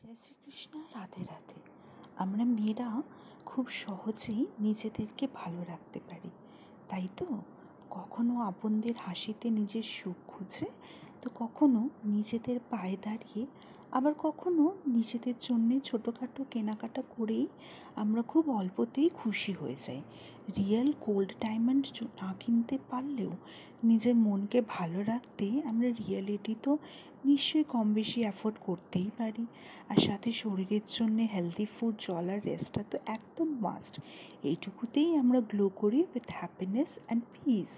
জয় শ্রীকৃষ্ণ। রাধে রাধে। আমরা মেয়েরা খুব সহজেই নিজেদেরকে ভালো রাখতে পারি, তাই তো? কখনো আপনদের হাসিতে নিজের সুখ খুঁজে, তো কখনো নিজেদের পায়ে দাঁড়িয়ে, আবার কখনো নিজেদের জন্যে ছোটোখাটো কেনাকাটা করেই আমরা খুব অল্পতেই খুশি হয়ে যাই। রিয়েল গোল্ড ডায়মন্ড না কিনতে পারলেও নিজের মনকে ভালো রাখতে আমরা রিয়েলিটি তো নিশ্চয়ই কম বেশি অ্যাফোর্ড করতেই পারি। আর সাথে শরীরের জন্যে হেলদি ফুড, জল আর রেস্টটা তো একদম মাস্ট। এইটুকুতেই আমরা গ্লো করি উইথ হ্যাপিনেস অ্যান্ড পিস।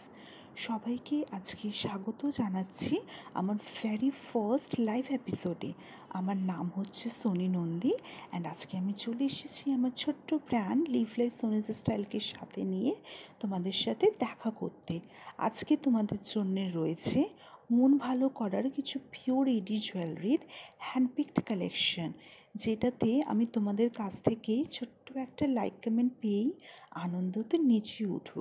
সবাইকে আজকে স্বাগত জানাচ্ছি আমার ভেরি ফার্স্ট লাইভ এপিসোডে। আমার নাম হচ্ছে সোনি নন্দী, অ্যান্ড আজকে আমি চলে এসেছি আমার ছোট্ট ব্র্যান্ড লিভ লাইফ সোনিজ স্টাইলকে সাথে নিয়ে তোমাদের সাথে দেখা করতে। আজকে তোমাদের জন্য রয়েছে মন ভালো করার কিছু পিওর এডি জুয়েলারির হ্যান্ডপিকড কালেকশন, যেটাতে আমি তোমাদের কাছ থেকে ছোট্ট একটা লাইক কমেন্ট পেয়েই আনন্দতে নেচে উঠব।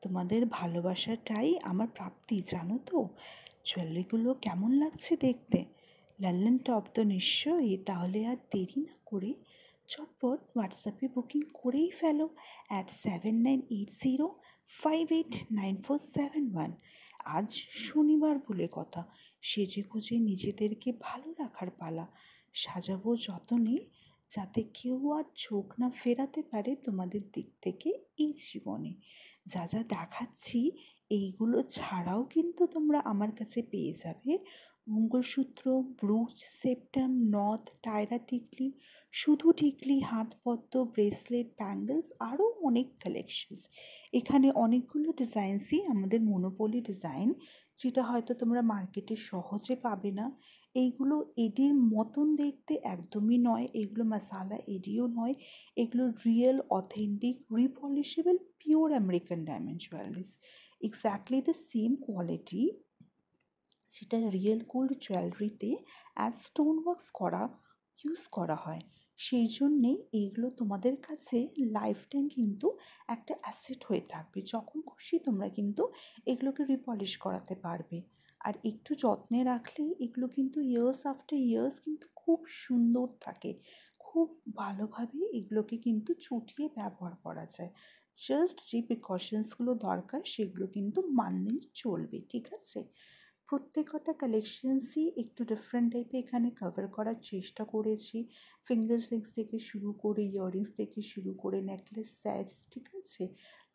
তোমাদের ভালোবাসাটাই আমার প্রাপ্তি, জানো তো? জুয়েলারিগুলো কেমন লাগছে দেখতে? লন্ডন টপ তো নিশ্চয়ই। তাহলে আর দেরি না করে চটপট হোয়াটসঅ্যাপে বুকিং করেই ফেলো @7890589471। আজ শনিবার বলে কথা, সেজে গুজে নিজেদেরকে ভালো রাখার পালা। সাজাবো যতনে, যাতে কেউ আর চোখ না ফেরাতে পারে তোমাদের দিক থেকে এই জীবনে। যা যা দেখাচ্ছি এইগুলো ছাড়াও কিন্তু তোমরা আমার কাছে পেয়ে যাবে মঙ্গলসূত্র, ব্রুচ, সেপ্টাম, নথ, টায়রা টিকলি, শুধু টিকলি, হাতপদ্ম, ব্রেসলেট, ব্যাঙ্গলস, আরও অনেক কালেকশনস। এখানে অনেকগুলো ডিজাইনসই আমাদের মনোপলি ডিজাইন, যেটা হয়তো তোমরা মার্কেটে সহজে পাবে না। এইগুলো এডির মতন দেখতে একদমই নয়, এগুলো মশালা এডিও নয়, এগুলো real authentic repolishable pure American diamond jewelleries. Exactly the same quality যেটা রিয়েল গোল্ড জুয়েলারিতে অ্যাজ স্টোন ওয়ার্কস করা ইউজ করা হয়। সেই জন্যে এইগুলো তোমাদের কাছে লাইফ টাইম কিন্তু একটা অ্যাসেট হয়ে থাকবে। যখন খুশি তোমরা কিন্তু এগুলোকে রিপলিশ করাতে পারবে। আর একটু যত্নে রাখলেই এগুলো কিন্তু ইয়ার্স আফটার ইয়ার্স কিন্তু খুব সুন্দর থাকে। খুব ভালোভাবে এগুলোকে কিন্তু চুটিয়ে ব্যবহার করা যায়। জাস্ট যে প্রিকশনসগুলো দরকার সেগুলো কিন্তু মানলেই চলবে, ঠিক আছে? প্রত্যেকটা কালেকশনসই একটু ডিফারেন্ট টাইপে এখানে কভার করার চেষ্টা করেছি। ফিঙ্গার সিক্স থেকে শুরু করে, ইয়াররিংস থেকে শুরু করে, নেকলেস সেটস, ঠিক আছে?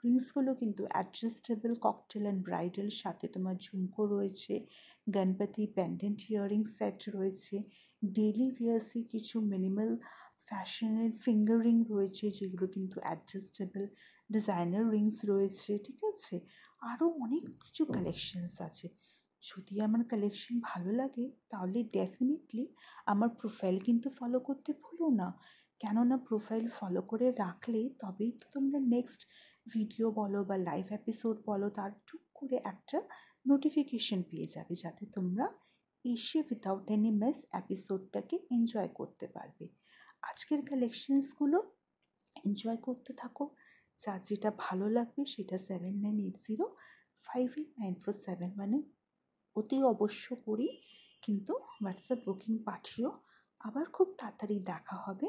রিংসগুলো কিন্তু অ্যাডজাস্টেবল, ককটেল অ্যান্ড ব্রাইডাল, সাথে তোমার ঝুমকো রয়েছে, গণপতি পেন্ডেন্ট ইয়াররিং সেট রয়েছে, ডেলি ওয়্যার্সে কিছু মিনিমাল ফ্যাশনের ফিঙ্গার রিং রয়েছে যেগুলো কিন্তু অ্যাডজাস্টেবল, ডিজাইনার রিংস রয়েছে, ঠিক আছে? আরও অনেক কিছু কালেকশনস আছে। যদি আমার কালেকশন ভালো লাগে তাহলে ডেফিনেটলি আমার প্রোফাইল কিন্তু ফলো করতে ভুলো না। কেননা প্রোফাইল ফলো করে রাখলে তবেই তো তোমরা নেক্সট ভিডিও বলো বা লাইভ এপিসোড বলো, তার টুক করে একটা নোটিফিকেশন পেয়ে যাবে, যাতে তোমরা এসে উইথাউট এনি মিস এপিসোডটাকে এনজয় করতে পারবে। আজকের কালেকশনসগুলো এনজয় করতে থাকো। যার যেটা ভালো লাগবে সেটা 7980589471 অতি অবশ্য করি কিন্তু হোয়াটসঅ্যাপ বুকিং পাঠিও। আবার খুব তাড়াতাড়ি দেখা হবে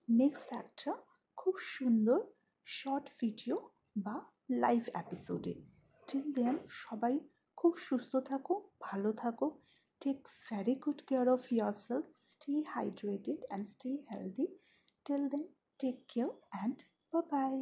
নেক্সট একটা খুব সুন্দর শর্ট ভিডিও বা লাইভ এপিসোডে। টিল দেন সবাই খুব সুস্থ থাকো, ভালো থাকো। Take very good care of yourself, stay hydrated and stay healthy. Till then take care and bye by.